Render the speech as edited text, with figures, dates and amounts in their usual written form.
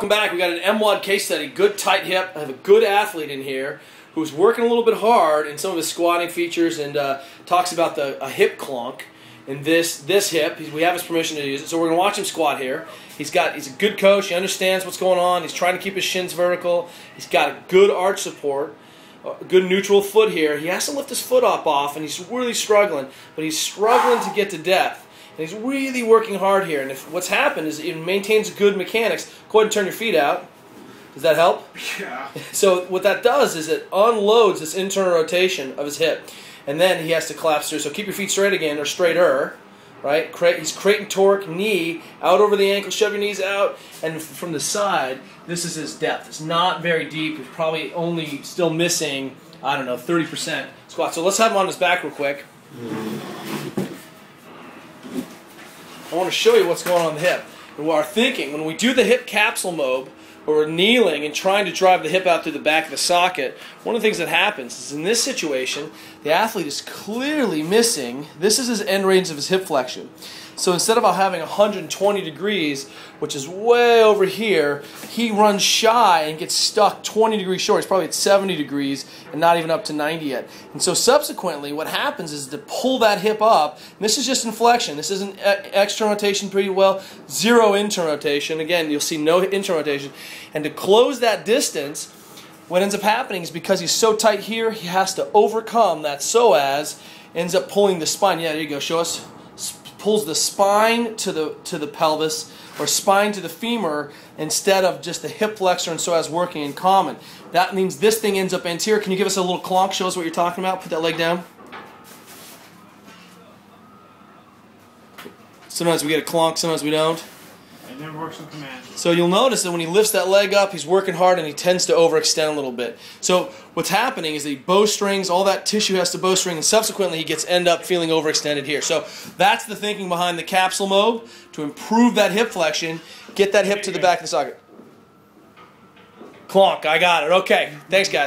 Welcome back. We got an MobilityWOD case study. Good tight hip. I have a good athlete in here who's working a little bit hard in some of his squatting features and talks about a hip clonk in this hip. We have his permission to use it, so we're going to watch him squat here. He's a good coach. He understands what's going on. He's trying to keep his shins vertical. He's got a good arch support, a good neutral foot here. He has to lift his foot up off, and he's really struggling, but he's struggling to get to depth. And he's really working hard here. And if what's happened is it maintains good mechanics. Go ahead and turn your feet out. Does that help? Yeah. So what that does is it unloads this internal rotation of his hip. And then he has to collapse through. So keep your feet straight again, or straighter. Right? He's creating torque, knee, out over the ankle, shove your knees out. And from the side, this is his depth. It's not very deep. He's probably only still missing, I don't know, 30% squat. So let's have him on his back real quick. I want to show you what's going on in the hip. And our thinking, when we do the hip capsule mob, where we're kneeling and trying to drive the hip out through the back of the socket, one of the things that happens is in this situation, the athlete is clearly missing, this is his end range of his hip flexion. So instead of having 120 degrees, which is way over here, he runs shy and gets stuck 20 degrees short. He's probably at 70 degrees and not even up to 90 yet. And so subsequently, what happens is to pull that hip up, and this is just inflection. This isn't external rotation pretty well, zero internal rotation. Again, you'll see no internal rotation. And to close that distance, what ends up happening is because he's so tight here, he has to overcome that psoas, ends up pulling the spine. Yeah, there you go, show us. Pulls the spine to the pelvis or spine to the femur instead of just the hip flexor and psoas working in common. That means this thing ends up anterior. Can you give us a little clonk? Show us what you're talking about. Put that leg down. Sometimes we get a clonk, sometimes we don't. It never works on command. So you'll notice that when he lifts that leg up, he's working hard and he tends to overextend a little bit. So what's happening is he bowstrings, all that tissue has to bowstring, and subsequently he end up feeling overextended here. So that's the thinking behind the capsule mob, to improve that hip flexion, get that hip to the back of the socket. Clonk, I got it. Okay, thanks guys.